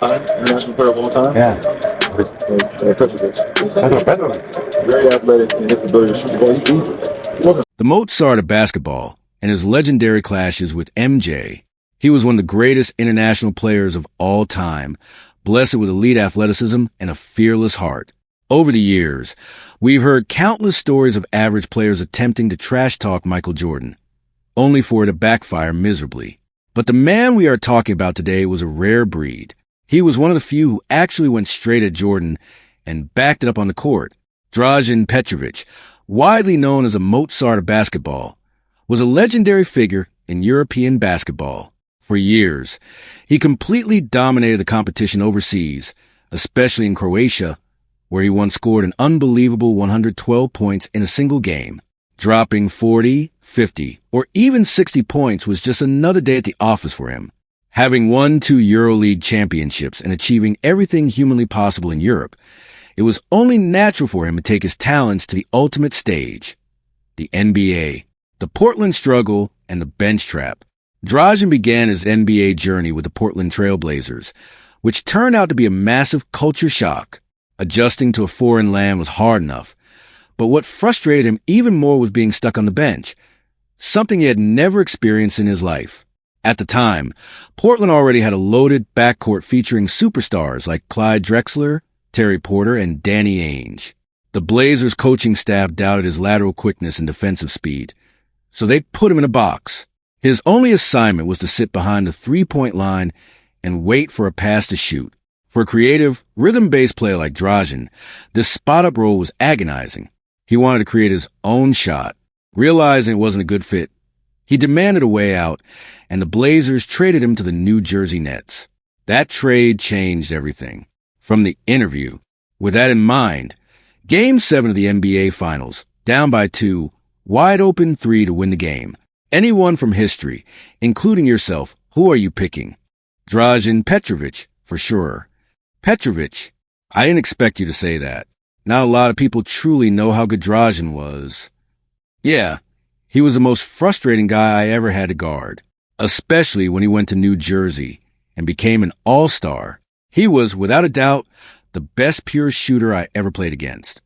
International player of all time? Yeah. Petrovic. Petrovic. Very athletic and his ability to shoot the ball. He wasn't. The Mozart of basketball and his legendary clashes with MJ. He was one of the greatest international players of all time, blessed with elite athleticism and a fearless heart. Over the years, we've heard countless stories of average players attempting to trash talk Michael Jordan, only for it to backfire miserably. But the man we are talking about today was a rare breed. He was one of the few who actually went straight at Jordan and backed it up on the court. Drazen Petrovic, widely known as a Mozart of basketball, was a legendary figure in European basketball. For years, he completely dominated the competition overseas, especially in Croatia, where he once scored an unbelievable 112 points in a single game. Dropping 40, 50, or even 60 points was just another day at the office for him. Having won 2 EuroLeague championships and achieving everything humanly possible in Europe, it was only natural for him to take his talents to the ultimate stage, the NBA, the Portland struggle, and the bench trap. Drazen began his NBA journey with the Portland Trail Blazers, which turned out to be a massive culture shock. Adjusting to a foreign land was hard enough, but what frustrated him even more was being stuck on the bench, something he had never experienced in his life. At the time, Portland already had a loaded backcourt featuring superstars like Clyde Drexler, Terry Porter, and Danny Ainge. The Blazers' coaching staff doubted his lateral quickness and defensive speed, so they put him in a box. His only assignment was to sit behind the three-point line and wait for a pass to shoot. For a creative, rhythm-based player like Drazen, this spot-up role was agonizing. He wanted to create his own shot. Realizing it wasn't a good fit, he demanded a way out, and the Blazers traded him to the New Jersey Nets. That trade changed everything. From the interview, with that in mind, Game 7 of the NBA Finals, down by 2, wide open 3 to win the game. Anyone from history, including yourself, who are you picking? Drazen Petrovic, for sure. Petrovic, I didn't expect you to say that. Not a lot of people truly know how good Drazen was. Yeah, he was the most frustrating guy I ever had to guard, especially when he went to New Jersey and became an all-star. He was, without a doubt, the best pure shooter I ever played against.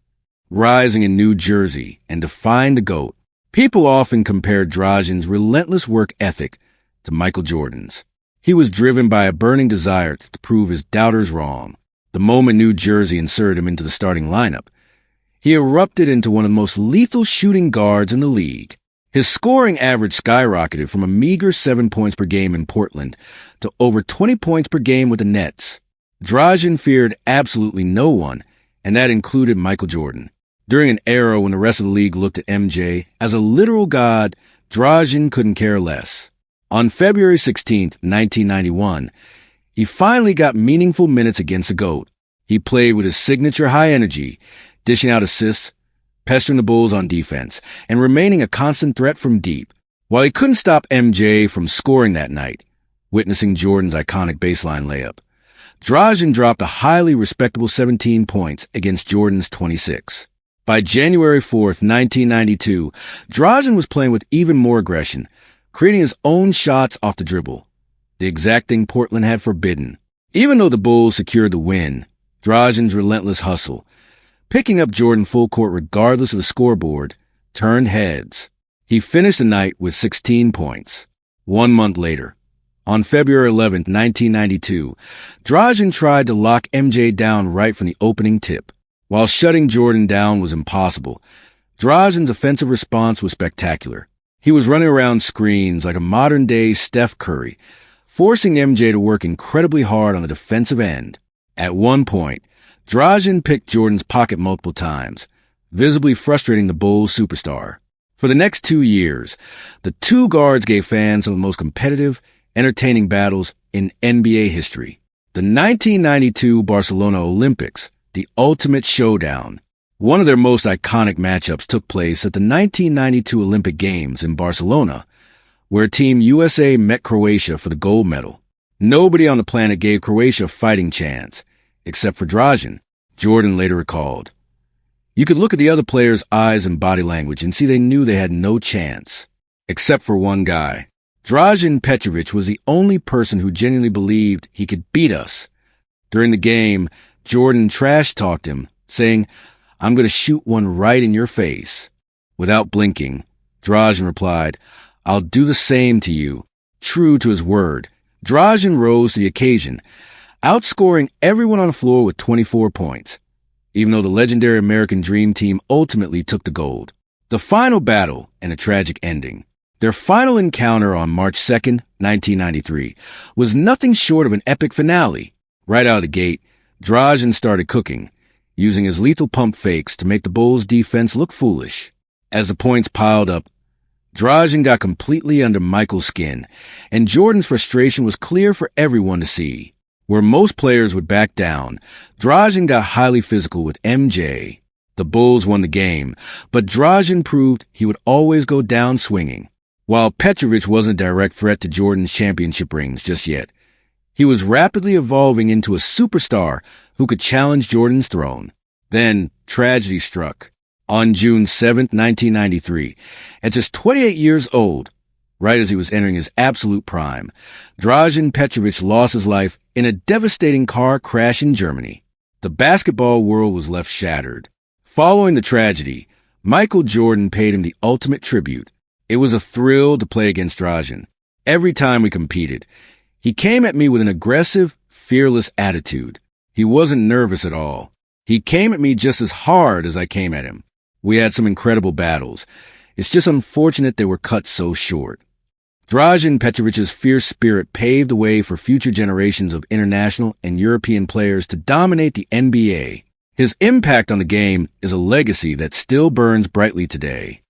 Rising in New Jersey and defying the GOAT, people often compared Drazen's relentless work ethic to Michael Jordan's. He was driven by a burning desire to prove his doubters wrong. The moment New Jersey inserted him into the starting lineup, he erupted into one of the most lethal shooting guards in the league. His scoring average skyrocketed from a meager 7 points per game in Portland to over 20 points per game with the Nets. Drazen feared absolutely no one, and that included Michael Jordan. During an era when the rest of the league looked at MJ as a literal god, Drazen couldn't care less. On February 16, 1991, he finally got meaningful minutes against the GOAT. He played with his signature high energy, dishing out assists, pestering the Bulls on defense, and remaining a constant threat from deep. While he couldn't stop MJ from scoring that night, witnessing Jordan's iconic baseline layup, Drazen dropped a highly respectable 17 points against Jordan's 26. By January 4th, 1992, Drazen was playing with even more aggression, creating his own shots off the dribble, the exact thing Portland had forbidden. Even though the Bulls secured the win, Drazen's relentless hustle, picking up Jordan full court regardless of the scoreboard, turned heads. He finished the night with 16 points. 1 month later, on February 11th, 1992, Drazen tried to lock MJ down right from the opening tip. While shutting Jordan down was impossible, Drazen's offensive response was spectacular. He was running around screens like a modern-day Steph Curry, forcing MJ to work incredibly hard on the defensive end. At one point, Drazen picked Jordan's pocket multiple times, visibly frustrating the Bulls superstar. For the next 2 years, the two guards gave fans some of the most competitive, entertaining battles in NBA history. The 1992 Barcelona Olympics, the ultimate showdown. One of their most iconic matchups took place at the 1992 Olympic Games in Barcelona, where Team USA met Croatia for the gold medal. Nobody on the planet gave Croatia a fighting chance, except for Drazen, Jordan later recalled. You could look at the other players' eyes and body language and see they knew they had no chance, except for one guy. Drazen Petrovic was the only person who genuinely believed he could beat us. During the game, Jordan trash-talked him, saying, "I'm going to shoot one right in your face." Without blinking, Drazen replied, "I'll do the same to you." True to his word, Drazen rose to the occasion, outscoring everyone on the floor with 24 points, even though the legendary American Dream Team ultimately took the gold. The final battle and a tragic ending. Their final encounter on March 2nd, 1993, was nothing short of an epic finale. Right out of the gate, Drazen started cooking, using his lethal pump fakes to make the Bulls' defense look foolish. As the points piled up, Drazen got completely under Michael's skin, and Jordan's frustration was clear for everyone to see. Where most players would back down, Drazen got highly physical with MJ. The Bulls won the game, but Drazen proved he would always go down swinging. While Petrovic wasn't a direct threat to Jordan's championship rings just yet, he was rapidly evolving into a superstar who could challenge Jordan's throne. Then, tragedy struck. On June 7th, 1993, at just 28 years old, right as he was entering his absolute prime, Drazen Petrovic lost his life in a devastating car crash in Germany. The basketball world was left shattered. Following the tragedy, Michael Jordan paid him the ultimate tribute. It was a thrill to play against Drazen. Every time we competed, he came at me with an aggressive, fearless attitude. He wasn't nervous at all. He came at me just as hard as I came at him. We had some incredible battles. It's just unfortunate they were cut so short. Drazen Petrovic's fierce spirit paved the way for future generations of international and European players to dominate the NBA. His impact on the game is a legacy that still burns brightly today.